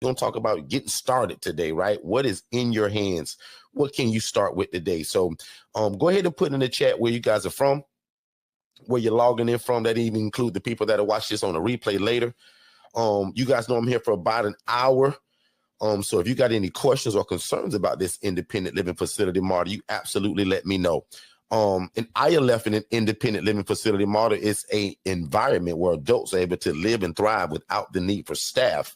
going to talk about getting started today, right? What is in your hands? What can you start with today? So go ahead and put in the chat where you guys are from, where you're logging in from. That even include the people that will watch this on a replay later. You guys know I'm here for about an hour. So if you got any questions or concerns about this independent living facility model, you absolutely let me know. An ILF in an independent living facility model is an environment where adults are able to live and thrive without the need for staff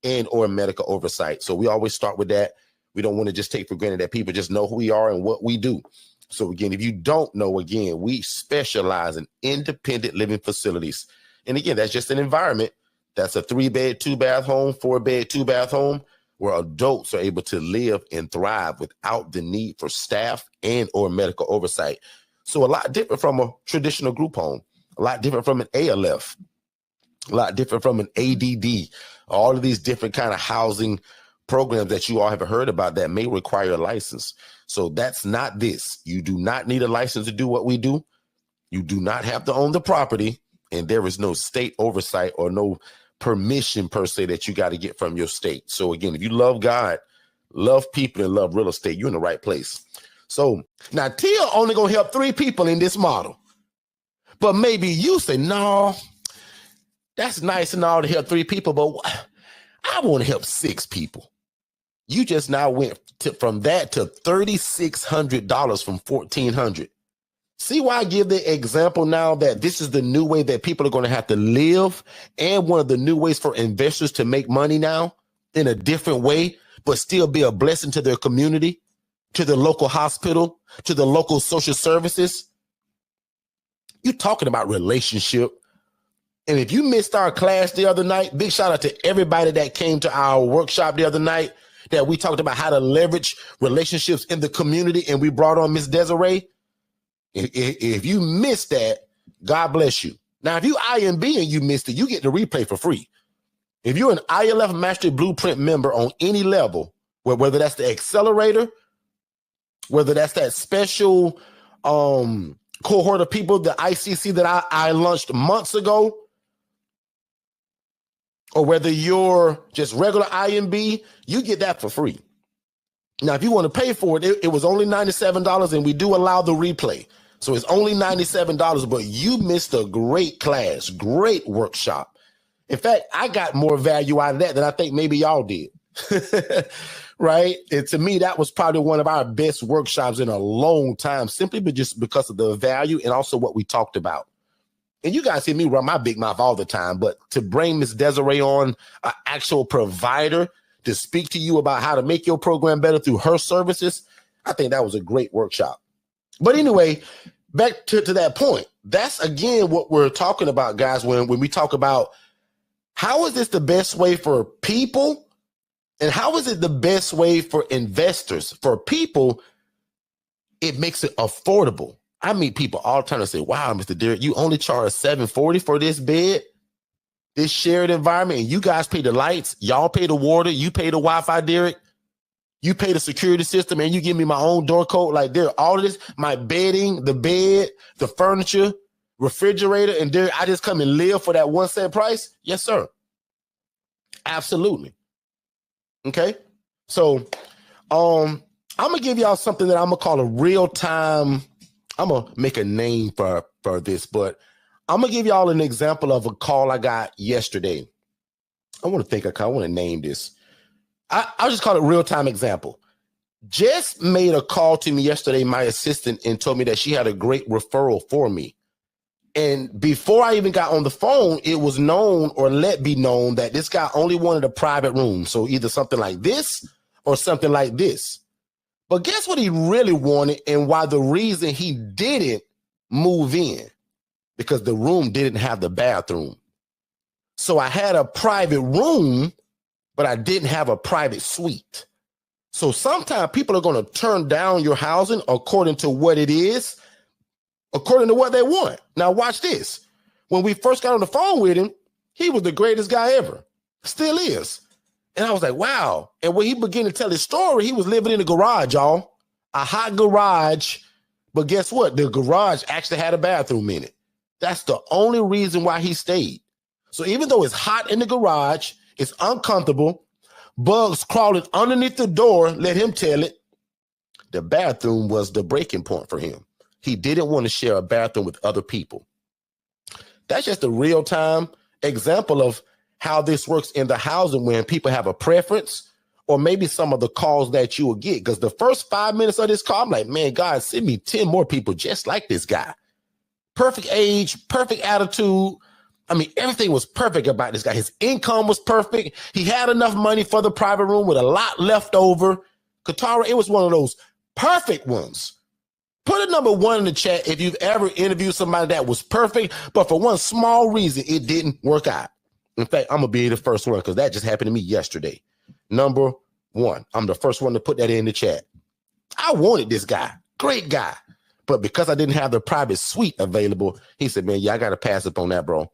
and or medical oversight. So we always start with that. We don't want to just take for granted that people just know who we are and what we do. So again, if you don't know, again, we specialize in independent living facilities. And again, that's just an environment. That's a 3-bed, 2-bath home, 4-bed, 2-bath home, where adults are able to live and thrive without the need for staff and or medical oversight. So a lot different from a traditional group home, a lot different from an ALF, a lot different from an ADD, all of these different kind of housing programs that you all have heard about that may require a license. So that's not this. You do not need a license to do what we do. You do not have to own the property, and there is no state oversight or no permission per se that you got to get from your state. So again, if you love God, love people, and love real estate, you're in the right place. So now Tia only gonna help 3 people in this model, but maybe you say, no, that's nice and all to help 3 people, but I want to help 6 people. You just now went from that to $3,600 from $1,400. See why I give the example now that this is the new way that people are going to have to live, and one of the new ways for investors to make money now in a different way, but still be a blessing to their community, to the local hospital, to the local social services. You're talking about relationship. And if you missed our class the other night, big shout out to everybody that came to our workshop the other night that we talked about how to leverage relationships in the community, and we brought on Miss Desiree. If you missed that, God bless you. Now, if you IMB and you missed it, you get the replay for free. If you're an ILF Mastery Blueprint member on any level, whether that's the accelerator, whether that's that special cohort of people, the ICC that I launched months ago, or whether you're just regular IMB, you get that for free. Now, if you want to pay for it, it was only $97, and we do allow the replay. So it's only $97, but you missed a great class, great workshop. In fact, I got more value out of that than I think maybe y'all did, right? And to me, that was probably one of our best workshops in a long time, simply just because of the value and also what we talked about. And you guys hear me run my big mouth all the time, but to bring Miss Desiree on, an actual provider, to speak to you about how to make your program better through her services, I think that was a great workshop. But anyway, back to that point. That's, again, what we're talking about, guys, when we talk about how is this the best way for people and how is it the best way for investors? For people, it makes it affordable. I meet people all the time that say, wow, Mr. Derrick, you only charge $740 for this bed, this shared environment, and you guys pay the lights, y'all pay the water, you pay the Wi-Fi, Derrick, you pay the security system, and you give me my own door code. Like, there, all of this, my bedding, the bed, the furniture, refrigerator, and Derrick, I just come and live for that $0.01 price? Yes, sir. Absolutely. Okay. So I'm going to give y'all something that I'm going to call a real-time. I'm going to make a name for this, but I'm going to give y'all an example of a call I got yesterday. I want to name this. I'll just call it real-time example. Jess made a call to me yesterday, my assistant, and told me that she had a great referral for me. And before I even got on the phone, it was known or let be known that this guy only wanted a private room. So either something like this or something like this. But guess what he really wanted, and why the reason he didn't move in? Because the room didn't have the bathroom. So I had a private room, but I didn't have a private suite. So sometimes people are going to turn down your housing according to what it is, according to what they want. Now watch this. When we first got on the phone with him, he was the greatest guy ever. Still is. And I was like, wow. And when he began to tell his story, he was living in a garage, y'all. A hot garage. But guess what? The garage actually had a bathroom in it. That's the only reason why he stayed. So even though it's hot in the garage, it's uncomfortable, bugs crawling underneath the door. Let him tell it. The bathroom was the breaking point for him. He didn't want to share a bathroom with other people. That's just a real-time example of how this works in the housing when people have a preference, or maybe some of the calls that you will get. Because the first 5 minutes of this call, I'm like, man, God, send me 10 more people just like this guy. Perfect age, perfect attitude. I mean, everything was perfect about this guy. His income was perfect. He had enough money for the private room with a lot left over. Katara, it was one of those perfect ones. Put a number 1 in the chat if you've ever interviewed somebody that was perfect, but for one small reason, it didn't work out. In fact, I'm going to be the first one because that just happened to me yesterday. Number 1, I'm the first one to put that in the chat. I wanted this guy, great guy, but because I didn't have the private suite available, he said, man, yeah, I got to pass up on that, bro.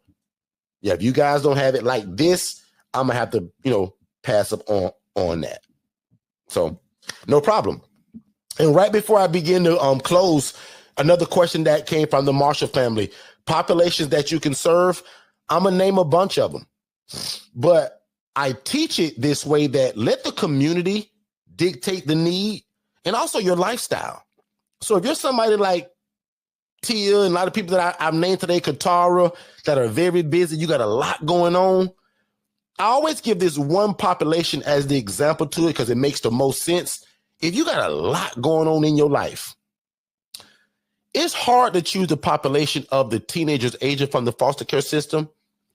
Yeah, if you guys don't have it like this, I'm going to have to, pass up on that. So no problem. And right before I begin to close, another question that came from the Marshall family, populations that you can serve, I'm going to name a bunch of them. But I teach it this way that let the community dictate the need and also your lifestyle. So if you're somebody like Tia and a lot of people that I've named today, Katara, that are very busy, you got a lot going on, I always give this one population as the example to it because it makes the most sense. If you got a lot going on in your life, it's hard to choose the population of the teenagers aging from the foster care system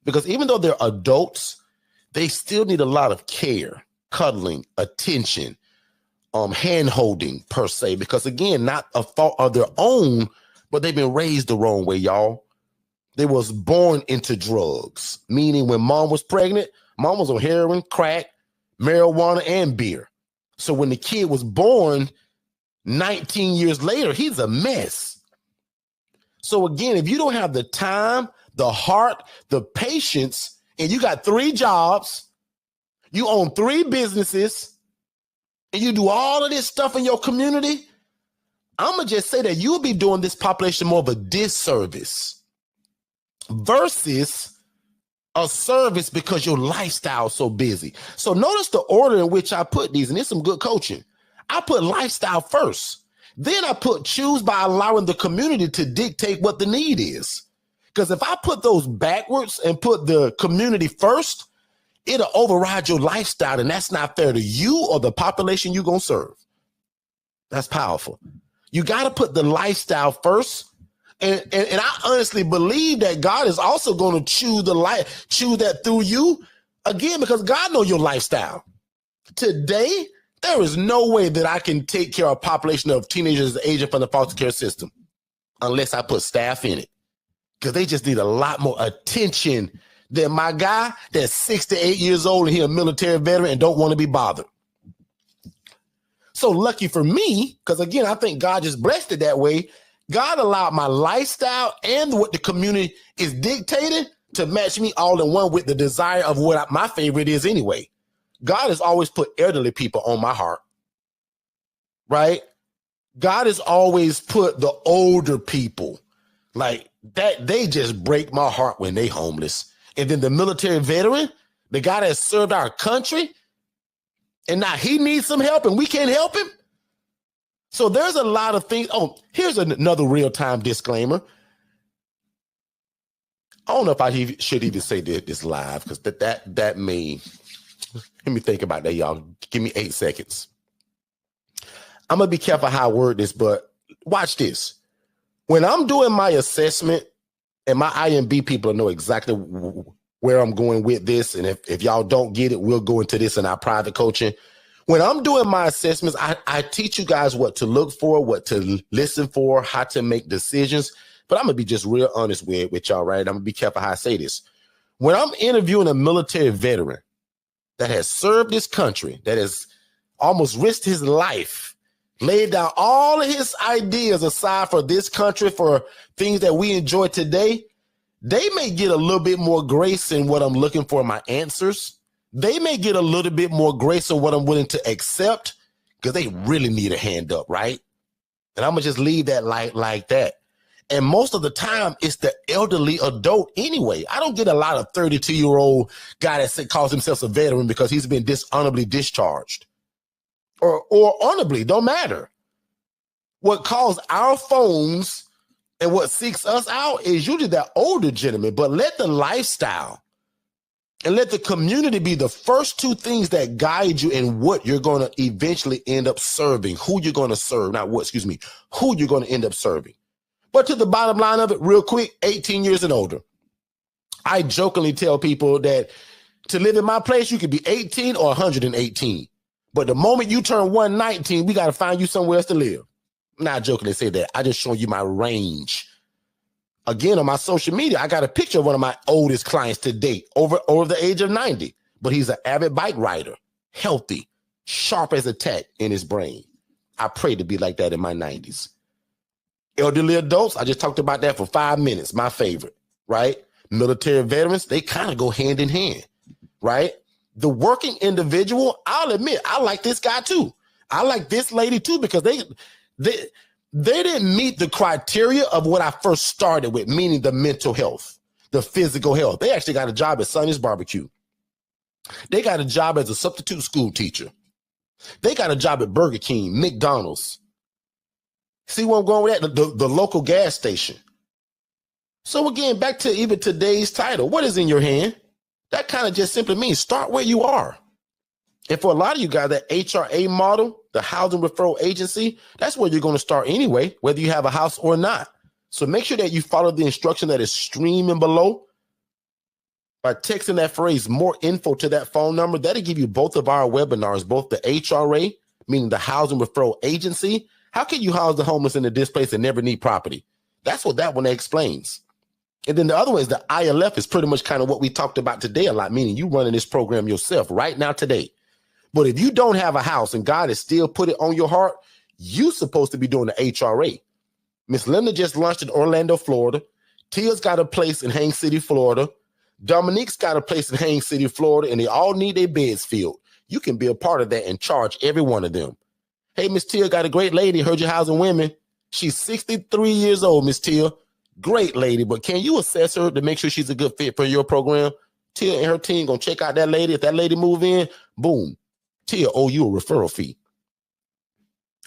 because even though they're adults, they still need a lot of care, cuddling, attention, hand-holding per se, because again, not a fault of their own, but they've been raised the wrong way, y'all. They was born into drugs, meaning when mom was pregnant, mom was on heroin, crack, marijuana, and beer. So when the kid was born 19 years later, he's a mess. So again, if you don't have the time, the heart, the patience, and you got 3 jobs, you own 3 businesses, and you do all of this stuff in your community, I'm going to just say that you'll be doing this population more of a disservice versus a service because your lifestyle is so busy. So notice the order in which I put these, and it's some good coaching. I put lifestyle first. Then I put choose by allowing the community to dictate what the need is. Because if I put those backwards and put the community first, it'll override your lifestyle, and that's not fair to you or the population you're going to serve. That's powerful. You got to put the lifestyle first. And I honestly believe that God is also going to choose that through you again, because God knows your lifestyle. Today, there is no way that I can take care of a population of teenagers aging from the foster care system unless I put staff in it, because they just need a lot more attention than my guy that's 68 years old and he's a military veteran and don't want to be bothered. So lucky for me, because again, I think God just blessed it that way. God allowed my lifestyle and what the community is dictating to match me all in one with the desire of what my favorite is anyway. God has always put elderly people on my heart, right? God has always put the older people like that. They just break my heart when they homeless. And then the military veteran, the guy that served our country, and now he needs some help and we can't help him. So there's a lot of things. Oh, here's another real-time disclaimer. I don't know if I should even say this live because that may, let me think about that, y'all. Give me 8 seconds. I'm going to be careful how I word this, but watch this. When I'm doing my assessment, and my IMB people know exactly where I'm going with this, and if y'all don't get it, we'll go into this in our private coaching. When I'm doing my assessments, I teach you guys what to look for, what to listen for, how to make decisions. But I'm going to be just real honest with y'all, right? I'm going to be careful how I say this. When I'm interviewing a military veteran that has served this country, that has almost risked his life, laid down all of his ideas aside for this country, for things that we enjoy today, they may get a little bit more grace in what I'm looking for in my answers. They may get a little bit more grace on what I'm willing to accept because they really need a hand up, right? And I'm going to just leave that like that. And most of the time, it's the elderly adult anyway. I don't get a lot of 32-year-old guy that calls himself a veteran because he's been dishonorably discharged. Or honorably, don't matter. What calls our phones and what seeks us out is usually that older gentleman. But let the lifestyle and let the community be the first two things that guide you in what you're going to eventually end up serving, who you're going to serve, who you're going to end up serving. But to the bottom line of it, real quick, 18 years and older. I jokingly tell people that to live in my place, you could be 18 or 118. But the moment you turn 119, we got to find you somewhere else to live. I'm not jokingly say that. I just show you my range. Again, on my social media, I got a picture of one of my oldest clients to date, over the age of 90. But he's an avid bike rider, healthy, sharp as a tack in his brain. I pray to be like that in my 90s. Elderly adults, I just talked about that for 5 minutes, my favorite, right? Military veterans, they kind of go hand in hand, right? The working individual, I'll admit, I like this guy too. I like this lady too because they didn't meet the criteria of what I first started with, meaning the mental health, the physical health. They actually got a job at Sonny's Barbecue. They got a job as a substitute school teacher. They got a job at Burger King, McDonald's. See where I'm going with that? The local gas station. So again, back to even today's title, what is in your hand? That kind of just simply means start where you are. And for a lot of you guys, that HRA model, the housing referral agency, that's where you're going to start anyway, whether you have a house or not. So make sure that you follow the instruction that is streaming below by texting that phrase more info to that phone number. That'll give you both of our webinars, both the HRA, meaning the housing referral agency. How can you house the homeless and the displaced and never need property? That's what that one explains. And then the other one is the ILF is pretty much kind of what we talked about today a lot, meaning you running this program yourself right now today. But if you don't have a house and God has still put it on your heart, you're supposed to be doing the HRA. Miss Linda just launched in Orlando, Florida. Tia's got a place in Haines City, Florida. Dominique's got a place in Haines City, Florida, and they all need their beds filled. You can be a part of that and charge every one of them. Hey, Miss Tia, got a great lady. Heard you're housing women. She's 63 years old, Miss Tia. Great lady, but can you assess her to make sure she's a good fit for your program? Tia and her team gonna check out that lady. If that lady move in, boom, Tia owe you a referral fee.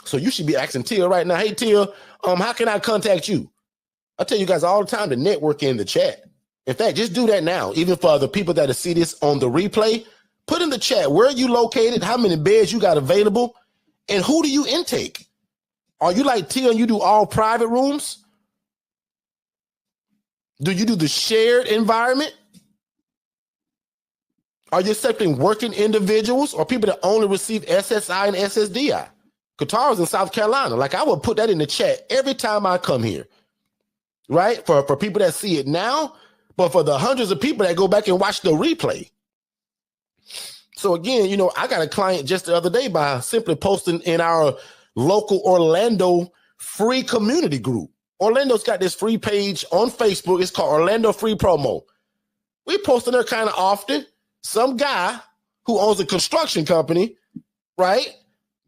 So you should be asking Tia right now, hey Tia, how can I contact you? I tell you guys all the time to network in the chat. In fact, just do that now. Even for the people that see this on the replay, put in the chat, where are you located? How many beds you got available? And who do you intake? Are you like Tia and you do all private rooms? Do you do the shared environment? Are you accepting working individuals or people that only receive SSI and SSDI? Qatar's in South Carolina. Like I will put that in the chat every time I come here, right? For people that see it now, but for the hundreds of people that go back and watch the replay. So again, you know, I got a client just the other day by simply posting in our local Orlando free community group. Orlando's got this free page on Facebook. It's called Orlando Free Promo. We posting there kind of often. Some guy who owns a construction company, right,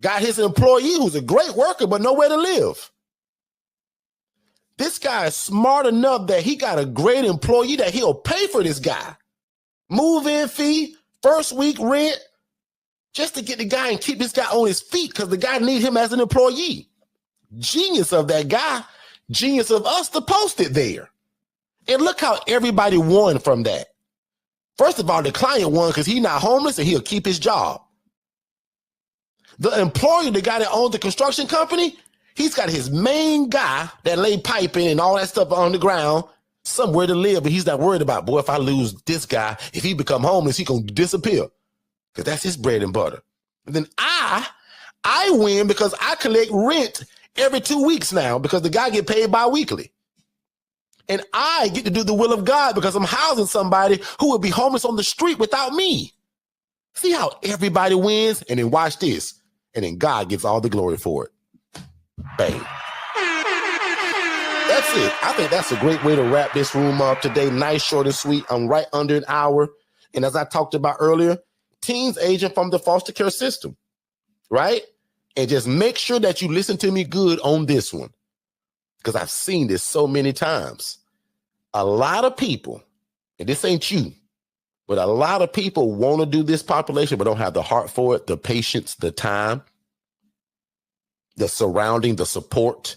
got his employee who's a great worker, but nowhere to live. This guy is smart enough that he got a great employee that he'll pay for this guy. Move-in fee, first week rent, just to get the guy and keep this guy on his feet because the guy need him as an employee. Genius of that guy. Genius of us to post it there. And look how everybody won from that. First of all, the client won because he's not homeless and he'll keep his job. The employer, the guy that owns the construction company, he's got his main guy that lay piping and all that stuff on the ground, somewhere to live, but he's not worried about, boy, if I lose this guy, if he become homeless, he gonna disappear. Because that's his bread and butter. And then I win because I collect rent every 2 weeks now because the guy get paid bi-weekly. And I get to do the will of God because I'm housing somebody who would be homeless on the street without me. See how everybody wins? And then watch this. And then God gets all the glory for it. Bang. That's it. I think that's a great way to wrap this room up today. Nice, short, and sweet. I'm right under an hour. And as I talked about earlier, teens aging from the foster care system, right? And just make sure that you listen to me good on this one. because I've seen this so many times. A lot of people, and this ain't you, but a lot of people want to do this population, but don't have the heart for it, the patience, the time, the surrounding, the support.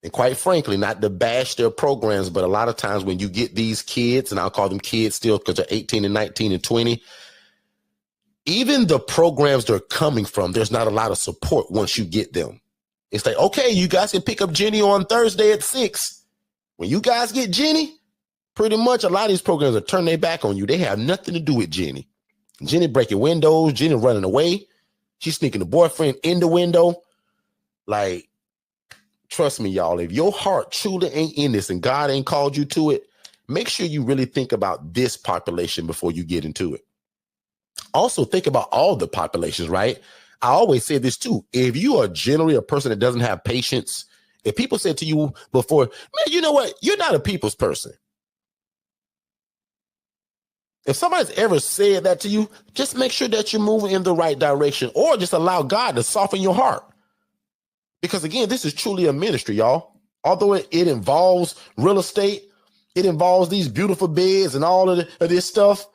And quite frankly, not to bash their programs, but a lot of times when you get these kids, and I'll call them kids still because they're 18 and 19 and 20, even the programs they're coming from, there's not a lot of support once you get them. It's like, okay, you guys can pick up Jenny on Thursday at 6. When you guys get Jenny, pretty much a lot of these programs are turning their back on you. They have nothing to do with Jenny. Jenny breaking windows, Jenny running away. She's sneaking the boyfriend in the window. Like, trust me, y'all, if your heart truly ain't in this and God ain't called you to it, make sure you really think about this population before you get into it. Also, think about all the populations, right? I always say this too. If you are generally a person that doesn't have patience, if people said to you before, man, you know what? You're not a people's person. If somebody's ever said that to you, just make sure that you're moving in the right direction, or just allow God to soften your heart. Because again, this is truly a ministry, y'all. Although it involves real estate, it involves these beautiful beds and all of this stuff.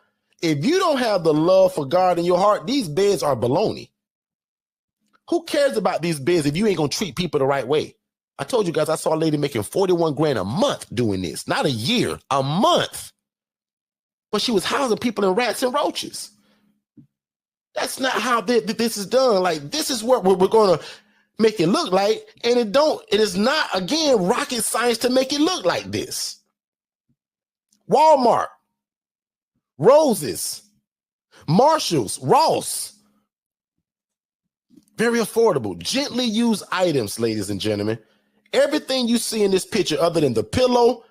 If you don't have the love for God in your heart, these beds are baloney. Who cares about these beds if you ain't gonna treat people the right way? I told you guys, I saw a lady making 41 grand a month doing this, not a year, a month. But she was housing people in rats and roaches. That's not how this is done. Like, this is what we're going to make it look like. And it is not, again, rocket science to make it look like this. Walmart, Roses, Marshalls, Ross. Very affordable, gently used items, ladies and gentlemen. Everything you see in this picture, other than the pillow,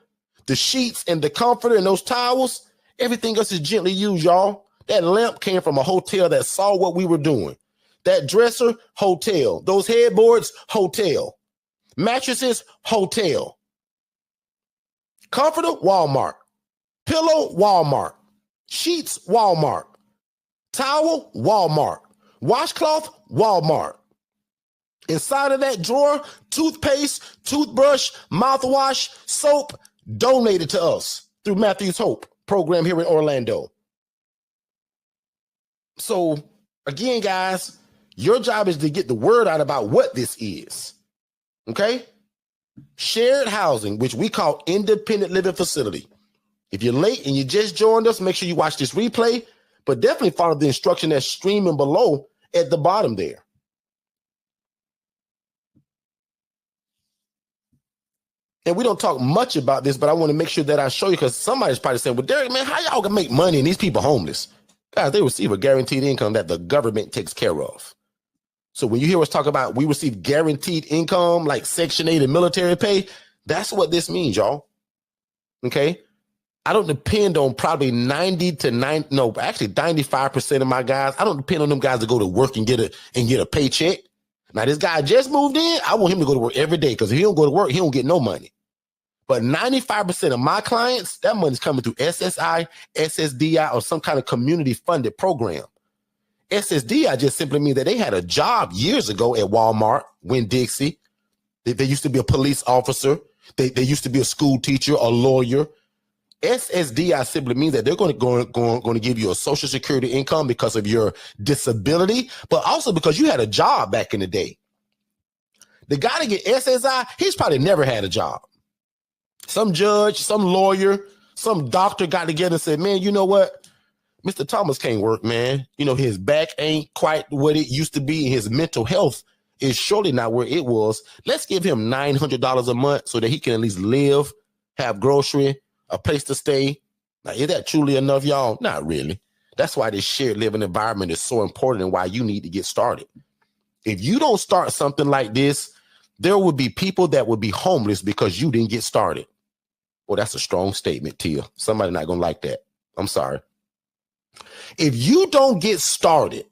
the sheets, and the comforter, and those towels, everything else is gently used, y'all. That lamp came from a hotel that saw what we were doing. That dresser, hotel. Those headboards, hotel. Mattresses, hotel. Comforter, Walmart. Pillow, Walmart. Sheets, Walmart. Towel, Walmart. Washcloth, Walmart. Inside of that drawer, toothpaste, toothbrush, mouthwash, soap, donated to us through Matthew's Hope program here in Orlando. So again, guys, your job is to get the word out about what this is. Okay? Shared housing, which we call independent living facility. If you're late and you just joined us, make sure you watch this replay, but definitely follow the instruction that's streaming below at the bottom there. And we don't talk much about this, but I want to make sure that I show you, because somebody's probably saying, well, Derrick, man, how y'all gonna make money and these people homeless? Guys, they receive a guaranteed income that the government takes care of. So when you hear us talk about we receive guaranteed income like Section 8 and military pay, that's what this means, y'all. Okay? I don't depend on probably 95% of my guys. I don't depend on them guys to go to work and get a paycheck. Now, this guy just moved in. I want him to go to work every day, because if he don't go to work, he don't get no money. But 95% of my clients, that money's coming through SSI, SSDI, or some kind of community-funded program. SSDI just simply means that they had a job years ago at Walmart, Winn-Dixie. They used to be a police officer. They used to be a school teacher, a lawyer. SSDI simply means that they're going to give you a Social Security income because of your disability, but also because you had a job back in the day. The guy to get SSI, he's probably never had a job. Some judge, some lawyer, some doctor got together and said, man, you know what? Mr. Thomas can't work, man. You know, his back ain't quite what it used to be, and his mental health is surely not where it was. Let's give him $900 a month so that he can at least live, have grocery, a place to stay. Now, is that truly enough, y'all? Not really. That's why this shared living environment is so important and why you need to get started. If you don't start something like this, there would be people that would be homeless because you didn't get started. Well, that's a strong statement, Tia. Somebody not going to like that. I'm sorry. If you don't get started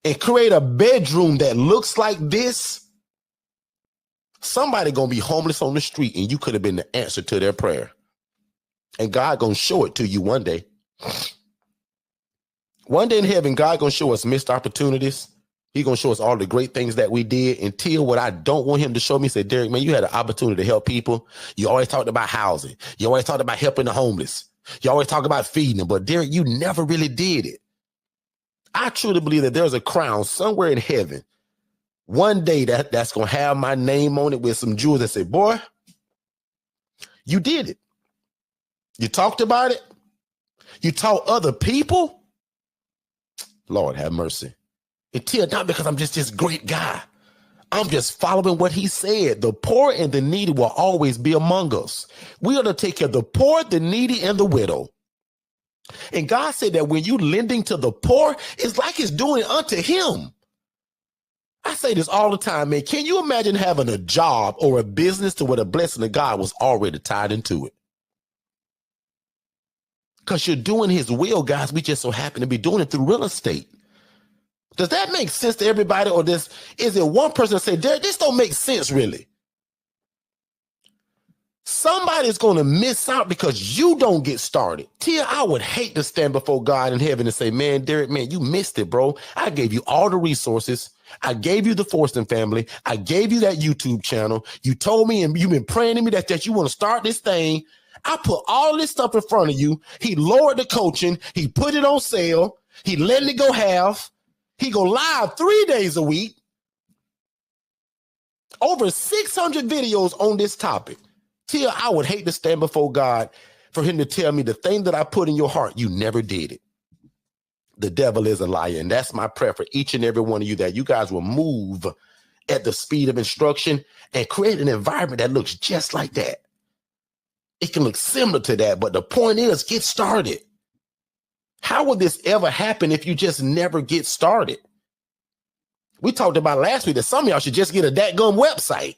and create a bedroom that looks like this, somebody going to be homeless on the street, and you could have been the answer to their prayer. And God going to show it to you one day. One day in heaven, God going to show us missed opportunities, He's going to show us all the great things that we did. Until what I don't want him to show me, say, Derrick, man, you had an opportunity to help people. You always talked about housing. You always talked about helping the homeless. You always talk about feeding them. But Derrick, you never really did it. I truly believe that there's a crown somewhere in heaven one day that's going to have my name on it with some jewels that say, boy, you did it. You talked about it. You taught other people. Lord have mercy. Until not because I'm just this great guy. I'm just following what he said. The poor and the needy will always be among us. We are to take care of the poor, the needy, and the widow. And God said that when you lending to the poor, it's like it's doing unto him. I say this all the time, man. Can you imagine having a job or a business to where the blessing of God was already tied into it? Because you're doing his will, guys. We just so happen to be doing it through real estate. Does that make sense to everybody? Or is it one person that say, Derrick, this don't make sense really? Somebody's going to miss out because you don't get started. Tia, I would hate to stand before God in heaven and say, man, Derrick, man, you missed it, bro. I gave you all the resources. I gave you the Forston family. I gave you that YouTube channel. You told me and you've been praying to me that you want to start this thing. I put all this stuff in front of you. He lowered the coaching. He put it on sale. He let it go half. He go live 3 days a week. Over 600 videos on this topic. Till I would hate to stand before God for him to tell me the thing that I put in your heart, you never did it. The devil is a liar. And that's my prayer for each and every one of you, that you guys will move at the speed of instruction and create an environment that looks just like that. It can look similar to that, but the point is, get started. How would this ever happen if you just never get started? We talked about last week that some of y'all should just get a dadgum website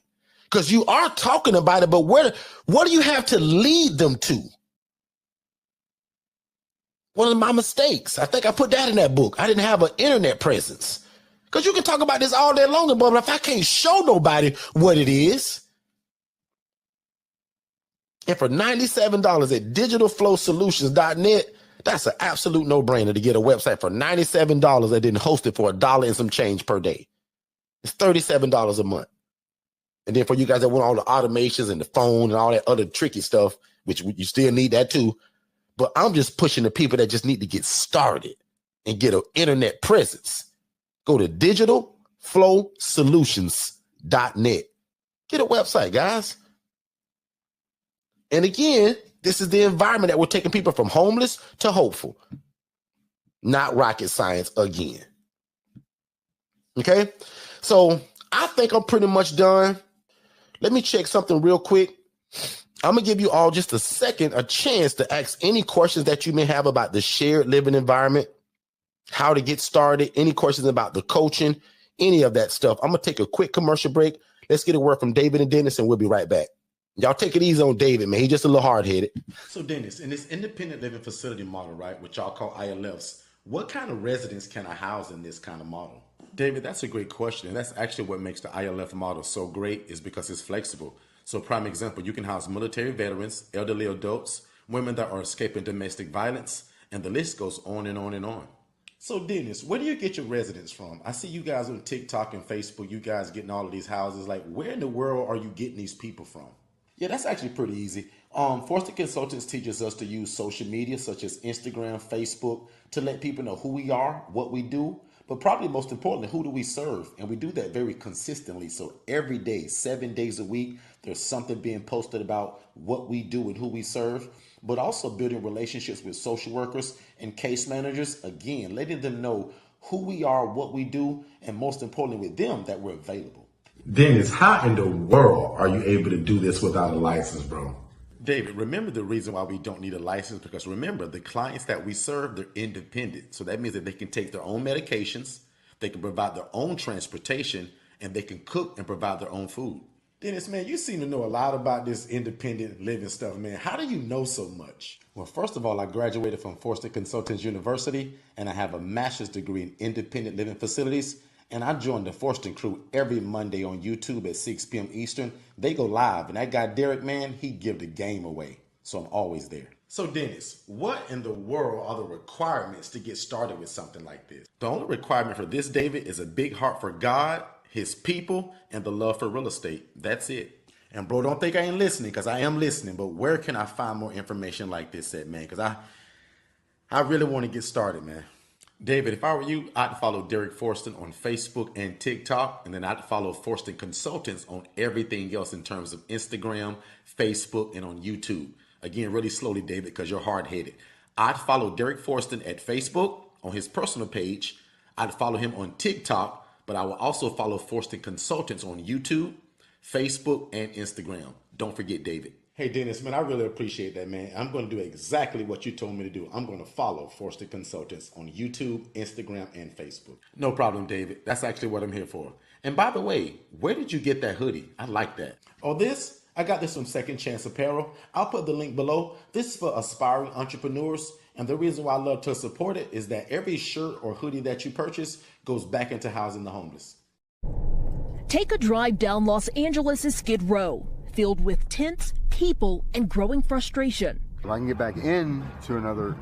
because you are talking about it, but what do you have to lead them to? One of my mistakes, I think I put that in that book. I didn't have an internet presence because you can talk about this all day long, but if I can't show nobody what it is, and for $97 at digitalflowsolutions.net, that's an absolute no-brainer to get a website for $97 that didn't host it for $1 and some change per day. It's $37 a month. And then for you guys that want all the automations and the phone and all that other tricky stuff, which you still need that too. But I'm just pushing the people that just need to get started and get an internet presence. Go to digitalflowsolutions.net. Get a website, guys. And again, this is the environment that we're taking people from homeless to hopeful. Not rocket science again. Okay? So I think I'm pretty much done. Let me check something real quick. I'm going to give you all just a second, a chance to ask any questions that you may have about the shared living environment, how to get started, any questions about the coaching, any of that stuff. I'm going to take a quick commercial break. Let's get a word from David and Dennis, and we'll be right back. Y'all take it easy on David, man. He's just a little hard-headed. So, Dennis, in this independent living facility model, right, which y'all call ILFs, what kind of residents can I house in this kind of model? David, that's a great question. And that's actually what makes the ILF model so great, is because it's flexible. So, prime example, you can house military veterans, elderly adults, women that are escaping domestic violence, and the list goes on and on and on. So, Dennis, where do you get your residents from? I see you guys on TikTok and Facebook, you guys getting all of these houses. Like, where in the world are you getting these people from? Yeah, that's actually pretty easy. Forston Consultants teaches us to use social media such as Instagram, Facebook, to let people know who we are, what we do, but probably most importantly, who do we serve? And we do that very consistently. So every day, 7 days a week, there's something being posted about what we do and who we serve, but also building relationships with social workers and case managers. Again, letting them know who we are, what we do, and most importantly with them, that we're available. Dennis, how in the world are you able to do this without a license, bro? David, remember the reason why we don't need a license, because remember, the clients that we serve, they're independent. So that means that they can take their own medications, they can provide their own transportation, and they can cook and provide their own food. Dennis, man, you seem to know a lot about this independent living stuff, man. How do you know so much? Well, first of all, I graduated from Forston Consultants University, and I have a master's degree in independent living facilities. And I join the Forston crew every Monday on YouTube at 6 p.m. Eastern. They go live. And that guy, Derrick, man, he give the game away. So I'm always there. So Dennis, what in the world are the requirements to get started with something like this? The only requirement for this, David, is a big heart for God, his people, and the love for real estate. That's it. And bro, don't think I ain't listening, because I am listening, but where can I find more information like this at, man? Because I really want to get started, man. David, if I were you, I'd follow Derrick Forston on Facebook and TikTok, and then I'd follow Forston Consultants on everything else in terms of Instagram, Facebook, and on YouTube. Again, really slowly, David, because you're hard-headed. I'd follow Derrick Forston at Facebook on his personal page. I'd follow him on TikTok, but I will also follow Forston Consultants on YouTube, Facebook, and Instagram. Don't forget, David. Hey, Dennis, man, I really appreciate that, man. I'm going to do exactly what you told me to do. I'm going to follow Forston Consultants on YouTube, Instagram, and Facebook. No problem, David. That's actually what I'm here for. And by the way, where did you get that hoodie? I like that. Oh, this? I got this from Second Chance Apparel. I'll put the link below. This is for aspiring entrepreneurs. And the reason why I love to support it is that every shirt or hoodie that you purchase goes back into housing the homeless. Take a drive down Los Angeles' Skid Row, filled with tents, people, and growing frustration. If I can get back into another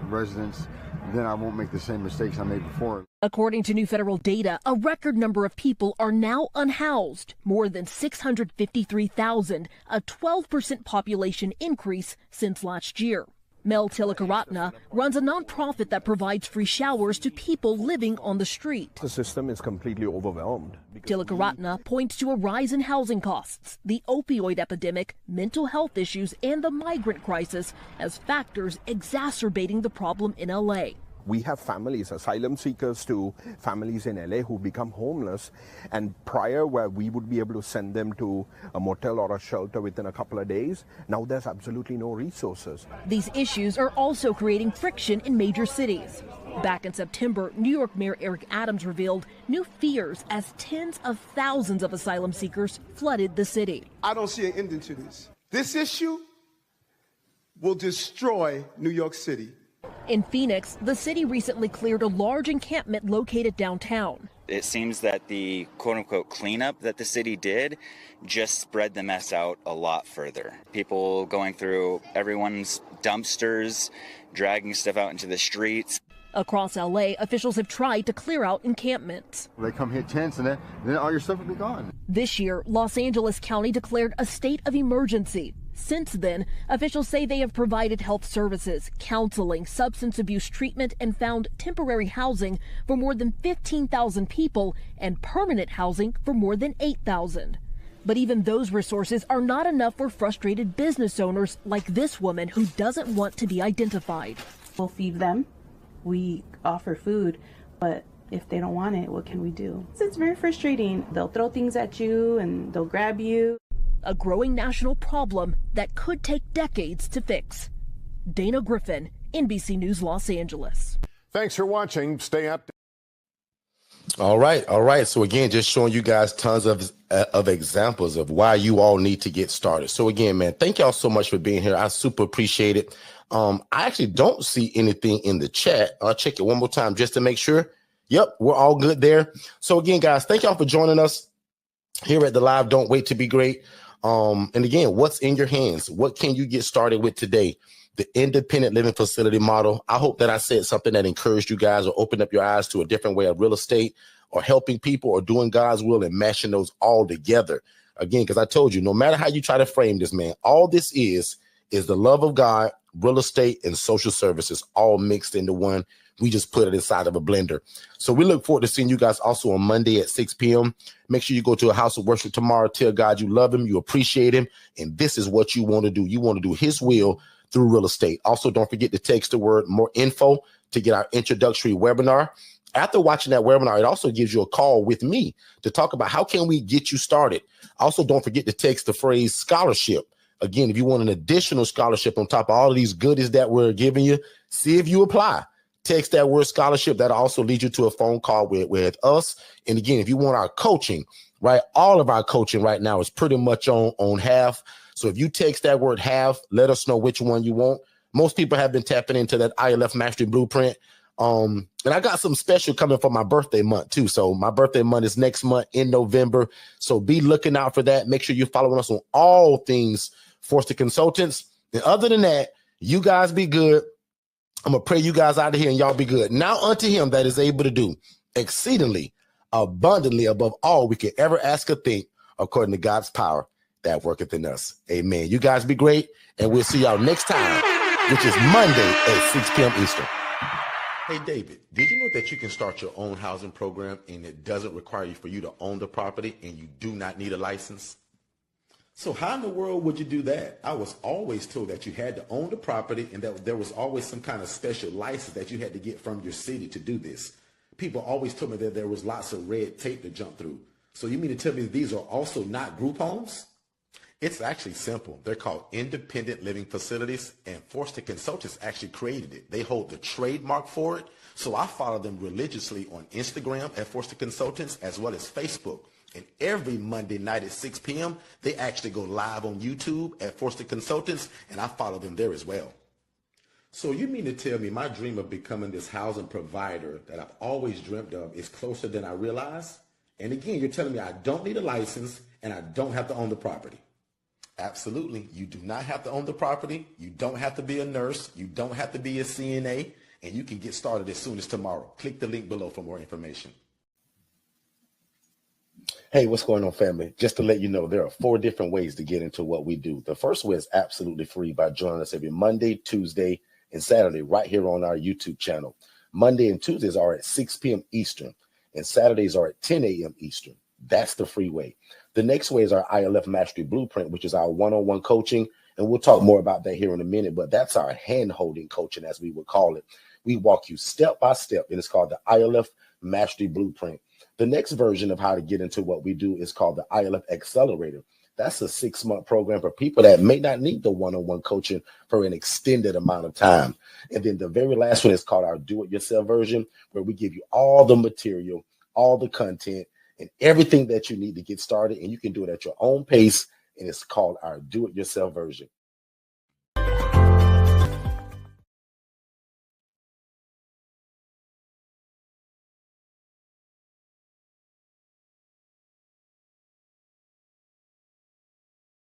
residence, then I won't make the same mistakes I made before. According to new federal data, a record number of people are now unhoused, more than 653,000, a 12% population increase since last year. Mel Tilakaratna runs a nonprofit that provides free showers to people living on the street. The system is completely overwhelmed. Tilakaratna points to a rise in housing costs, the opioid epidemic, mental health issues, and the migrant crisis as factors exacerbating the problem in LA. We have families, asylum seekers to families in LA who become homeless, and prior where we would be able to send them to a motel or a shelter within a couple of days, now there's absolutely no resources. These issues are also creating friction in major cities. Back in September, New York Mayor Eric Adams revealed new fears as tens of thousands of asylum seekers flooded the city. I don't see an ending to this. This issue will destroy New York City. In Phoenix, the city recently cleared a large encampment located downtown. It seems that the quote-unquote cleanup that the city did just spread the mess out a lot further. People going through everyone's dumpsters, dragging stuff out into the streets. Across LA, officials have tried to clear out encampments. They come hit tents and then all your stuff will be gone. This year, Los Angeles County declared a state of emergency. Since then, officials say they have provided health services, counseling, substance abuse treatment, and found temporary housing for more than 15,000 people and permanent housing for more than 8,000. But even those resources are not enough for frustrated business owners like this woman who doesn't want to be identified. We'll feed them. We offer food, but if they don't want it, what can we do? It's very frustrating. They'll throw things at you and they'll grab you. A growing national problem that could take decades to fix. Dana Griffin, NBC News, Los Angeles. Thanks for watching. Stay up. All right. So again, just showing you guys tons of examples of why you all need to get started. So again, man, thank y'all so much for being here. I super appreciate it. I actually don't see anything in the chat. I'll check it one more time just to make sure. Yep, we're all good there. So again, guys, thank y'all for joining us here at the live. Don't wait to be great. And again, what's in your hands? What can you get started with today? The independent living facility model. I hope that I said something that encouraged you guys or opened up your eyes to a different way of real estate or helping people or doing God's will and mashing those all together. Again, because I told you, no matter how you try to frame this, man, all this is the love of God, real estate, and social services all mixed into one. We just put it inside of a blender. So we look forward to seeing you guys also on Monday at 6 p.m. Make sure you go to a house of worship tomorrow. Tell God you love him, you appreciate him, and this is what you want to do. You want to do his will through real estate. Also, don't forget to text the word more info to get our introductory webinar. After watching that webinar, it also gives you a call with me to talk about how can we get you started. Also, don't forget to text the phrase scholarship. Again, if you want an additional scholarship on top of all of these goodies that we're giving you, see if you apply. Text that word scholarship. That'll also lead you to a phone call with us. And again, if you want our coaching, right, all of our coaching right now is pretty much on half. So if you text that word half, let us know which one you want. Most people have been tapping into that ILF Mastery Blueprint. And I got some special coming for my birthday month too. So my birthday month is next month in November. So be looking out for that. Make sure you're following us on all things Forston Consultants. And other than that, You guys be good. I'm going to pray you guys out of here and y'all be good. Now unto him that is able to do exceedingly abundantly above all we can ever ask or think, according to God's power that worketh in us. Amen. You guys be great, and we'll see y'all next time, which is Monday at 6 p.m. Eastern. Hey, David, did you know that you can start your own housing program and it doesn't require you for you to own the property and you do not need a license? So how in the world would you do that? I was always told that you had to own the property and that there was always some kind of special license that you had to get from your city to do this. People always told me that there was lots of red tape to jump through. So you mean to tell me these are also not group homes? It's actually simple. They're called independent living facilities, and Forston Consultants actually created it. They hold the trademark for it. So I follow them religiously on Instagram at Forston Consultants as well as Facebook. And every Monday night at 6 p.m., they actually go live on YouTube at Forston Consultants, and I follow them there as well. So you mean to tell me my dream of becoming this housing provider that I've always dreamt of is closer than I realize? And again, you're telling me I don't need a license and I don't have to own the property. Absolutely. You do not have to own the property. You don't have to be a nurse. You don't have to be a CNA. And you can get started as soon as tomorrow. Click the link below for more information. Hey, what's going on, family? Just to let you know, there are 4 different ways to get into what we do. The first way is absolutely free by joining us every Monday, Tuesday, and Saturday right here on our YouTube channel. Monday and Tuesdays are at 6 p.m. Eastern, and Saturdays are at 10 a.m. Eastern. That's the free way. The next way is our ILF Mastery Blueprint, which is our one-on-one coaching, and we'll talk more about that here in a minute, but that's our hand-holding coaching, as we would call it. We walk you step by step, and it's called the ILF Mastery Blueprint. The next version of how to get into what we do is called the ILF Accelerator. That's a 6-month program for people that may not need the one-on-one coaching for an extended amount of time. And then the very last one is called our do-it-yourself version, where we give you all the material, all the content, and everything that you need to get started. And you can do it at your own pace. And it's called our do-it-yourself version.